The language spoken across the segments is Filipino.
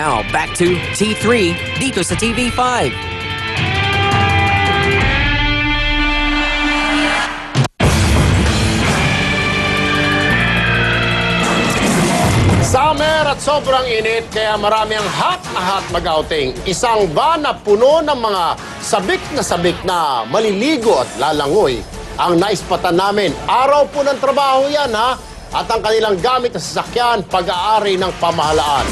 Now, back to T3 dito sa TV5. Summer at sobrang init kaya marami ang hot na hot mag-outing. Isang van na puno ng mga sabik na maliligo at lalangoy ang naispatan namin. Araw po ng trabaho yan ha, at ang kanilang gamit na sasakyan pag-aari ng pamahalaan.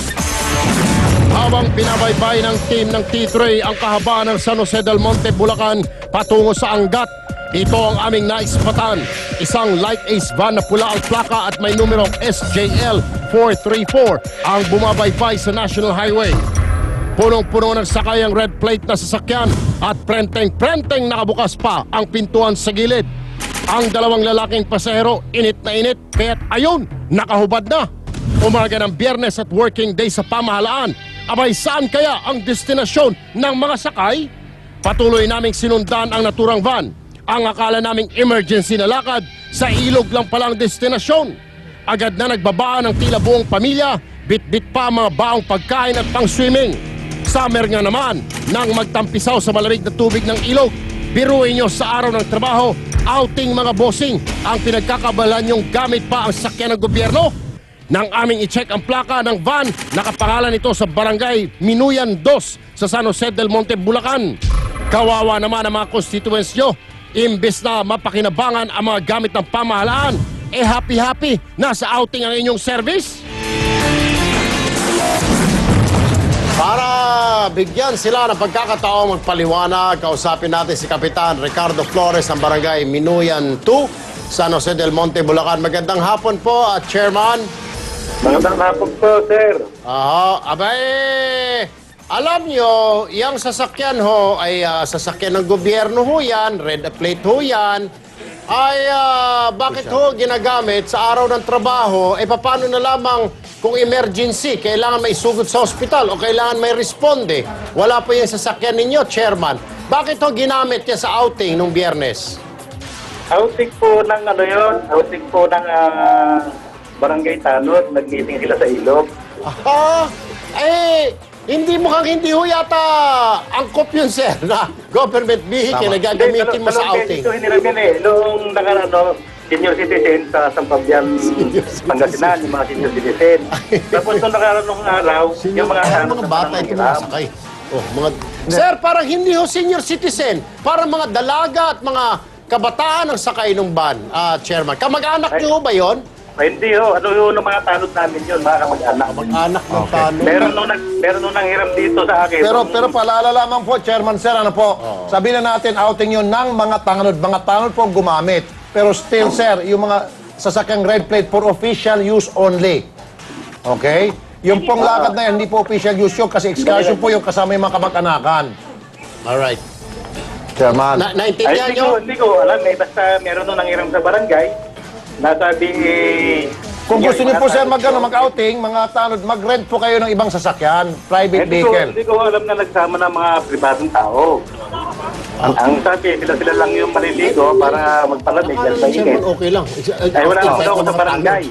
Habang pinabaybay ng team ng T3 ang kahabaan ng San Jose del Monte, Bulacan patungo sa Angat, ito ang aming naispatan. Isang light ace van na pula ang plaka at may numerong SJL 434 ang bumabaybay sa National Highway. Punong-puno ng sakay ang red plate na sasakyan at prenteng-prenteng nakabukas pa ang pintuan sa gilid. Ang dalawang lalaking pasahero init na init kaya't ayun, nakahubad na. Umaga ng Biyernes at working day sa pamahalaan. Abay, saan kaya ang destinasyon ng mga sakay? Patuloy naming sinundan ang naturang van. Ang akala naming emergency na lakad, sa ilog lang palang destinasyon. Agad na nagbabaan ng tila buong pamilya, bit-bit pa mga baong pagkain at pang-swimming. Summer nga naman, nang magtampisaw sa malamig na tubig ng ilog. Biruin nyo sa araw ng trabaho, outing mga bossing, ang pinagkakabalan nyong gamit pa ang sakyan ng gobyerno. Nang aming i-check ang plaka ng van, nakapangalan ito sa barangay Minuyan 2 sa San Jose del Monte, Bulacan. Kawawa naman ang mga constituents nyo. Imbes na mapakinabangan ang mga gamit ng pamahalaan, happy-happy na sa outing ang inyong service? Para bigyan sila ng pagkakataong magpaliwanag, kausapin natin si Kapitan Ricardo Flores ng Barangay Minuyan 2, San Jose del Monte, Bulacan. Magandang hapon po, Chairman. Magandang hapon po, sir. Abay, alam nyo, yung sasakyan ho ay sasakyan ng gobyerno ho yan, red plate ho yan, ay bakit ho ginagamit sa araw ng trabaho, paano na lamang kung emergency, kailangan may sugod sa ospital o kailangan may responde. Wala po yung sasakyan ninyo, Chairman. Bakit ho ginamit niya sa outing nung Biyernes? Outing po ng ano yun, outing po ng Barangay Tanod, nag-meeting sila sa ilog. Hindi mukhang hindi ho yata angkop yun, sir, na government vehicle na gagamitin mo sa outing. Ito hinilamin noong nakarano, senior citizen sa Sampabian, Pangasinan, yung mga senior citizen. Tapos noong nakaranong araw, yung mga bata ito mga sakay. Sir, parang hindi ho senior citizen, parang mga dalaga at mga kabataan ang sakay ng van, Chairman. Kamag-anak niyo ho ba yun? Hindi ho, ano yun ng mga tanod namin yun, mga kamag-anak. Kamag-anak ng tanod. Meron nung nanghiram dito sa akin. Pero paalala lamang po, Chairman Sir, ano po, sabihin na natin outing yun ng mga tanod. Mga tanod po gumamit. Pero still, sir, yung mga sasakyang red plate for official use only. Okay? Yung pong lakad na yan, hindi po official use yun kasi excursion po yung kasama yung mga kamag-anakan. Alright. Chairman. Naintindihan nyo? Hindi ko alam, basta meron nung nanghiram sa barangay. Nasabi, Kung gusto niyo po, sir, mag-outing, mga tanod, mag-rent po kayo ng ibang sasakyan, private vehicle. Hindi ko alam na nagsama ng mga pribadong tao. Ang sabi, sila lang yung maliligo para magpalamig at mainit. Okay lang. Ay, wala ako sa barangay.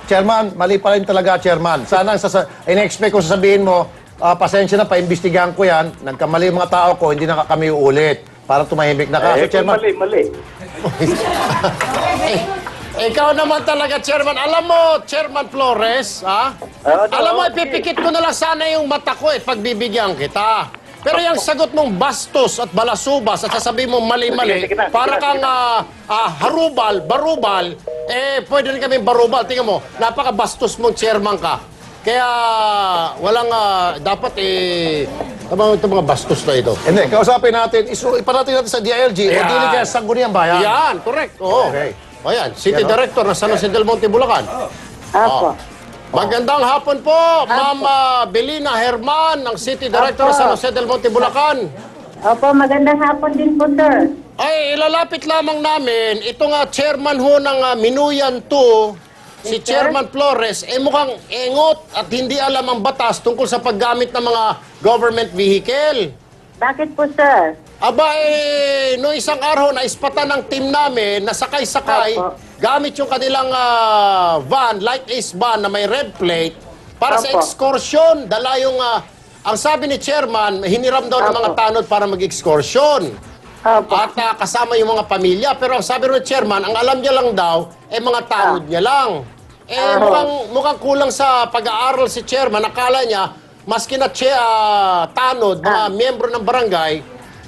Chairman, mali pa rin talaga, Chairman. Sana, in-expect ko sasabihin mo, pasensya na, paimbestigahan ko yan, nagkamali yung mga tao ko, hindi na kami uulit. Para tumahimik na ka. Chairman. Mali. Ikaw naman talaga, Chairman. Alam mo, Chairman Flores, alam mo, ipipikit ko na lang sana yung mata ko pagbibigyan kita. Pero yung sagot mong bastos at balasubas at sasabihin mong mali-mali, para kang barubal, pwede rin kami barubal. Tingnan mo, napaka-bastos mong chairman ka. Kaya walang dapat ito mga bastos na ito. Hindi, kausapin natin, iparating natin sa DILG, o dili kaya sa Sangguniang Bayan. Yan, correct. Oo. Okay. O yan, City Director ng San Jose del Monte, Bulacan. Apo. Magandang hapon po, Ma'am Belina Herman, ng City Director ng San Jose del Monte, Bulacan. Opo, magandang hapon din po, sir. Ay, ilalapit lamang namin, ito nga chairman ho ng Minuyan 2, si Yes, sir. Chairman Flores, mukhang engot at hindi alam ang batas tungkol sa paggamit ng mga government vehicle. Bakit po, sir? Aba, no isang araw na ispatan ng team namin na sakay-sakay, Opo. gamit yung kanilang van, light ace van na may red plate, para sa Opo. excursion. Dala yung, ang sabi ni chairman, hiniram daw ng Opo. mga tanod para mag-excursion. Opo. At kasama yung mga pamilya. Pero ang sabi ng chairman, ang alam niya lang daw, mga tanod niya lang. Mukhang kulang sa pag-aaral si chairman. Akala niya, maski na tanod, mga miyembro ng barangay,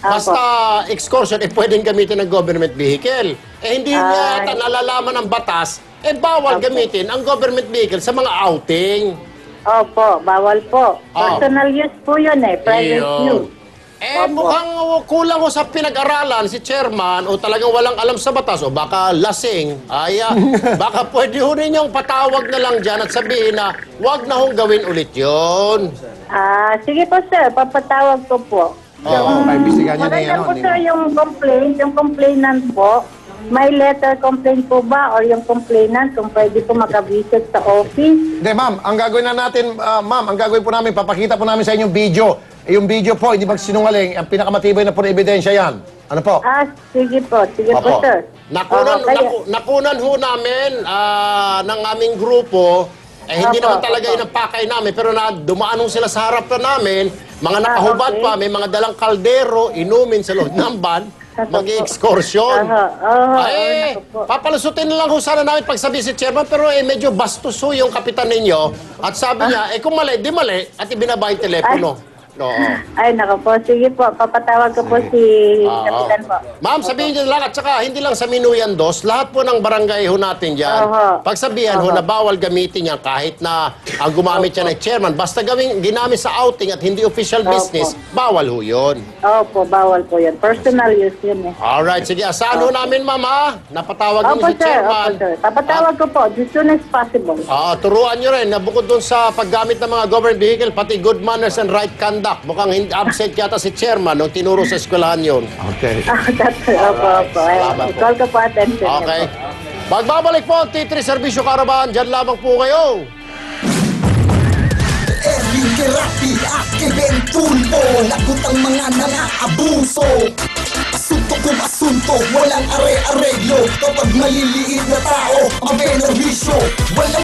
basta excursion, pwedeng gamitin ng government vehicle. Hindi niya yata nalalaman ng batas, bawal gamitin ang government vehicle sa mga outing. Opo, bawal po. Oh. Personal use po yun private Iyon. use. Opo. Mukhang kulang ho sa pinag-aralan si chairman o talagang walang alam sa batas o baka lasing. Baka pwede ho ninyong patawag na lang dyan at sabihin na wag na hong gawin ulit yun. Sige po sir, papatawag ko po. Paibisigan niyo na Maganda yan. po sir yung complainant po. May letter complaint po ba or yung complainant kung pwede po makabisit sa office? Hindi, ma'am. Ang gagawin na natin, ma'am, ang gagawin po namin, papakita po namin sa inyong video. Yung video po, hindi magsinungaling. Ang pinakamatibay na po na ebidensya yan. Ano po? Sige po. Sige po, Opo. sir. Nakunan ho namin ng aming grupo, hindi Opo, naman talaga opo. yun ang pakay namin, pero dumaan ho sila sa harap na namin, mga nakahubad okay. pa, may mga dalang kaldero, inumin sa loob ng van, mag-excursion. naku po. Papalusutin na lang ho sana namin pagsabi si chairman, pero medyo bastos ho yung kapitan ninyo. At sabi niya, kung mali, di mali, at ibinaba yung telepono. Ay, naku po. Sige po. Papatawag ko po si Kapitan po. Ma'am, sabihin niyo lang, at saka hindi lang sa Minuyan 2, lahat po ng barangay ho natin dyan, pagsabihan ho na bawal gamitin yan kahit na ang gumamit yan ng chairman. Basta ginamit sa outing at hindi official business, bawal ho yun. Opo, bawal po yan. Personal use yun Alright, sige, asahan ho namin, ma'am, ha? Napatawag Opo, niyo si sir. chairman. Opo, sir. Papatawag ko po as soon as possible. Turuan nyo rin na bukod dun sa paggamit ng mga government vehicle, pati good manners and right conduct. Mukhang absent yata si chairman nung tinuro sa eskwelahan yun. Okay. Opo. Salamat po. Call ko po attention. niyo Okay. po. Magbabalik po ang T3 Servisyo Caravan. Diyan lamang po kayo. Erwin Kerapi at Kevin Tulfo, lagot ang mga nangaabuso. Asunto kung asunto, walang are-areglo. Kapag maliliit na tao, ang benerbisyo, walang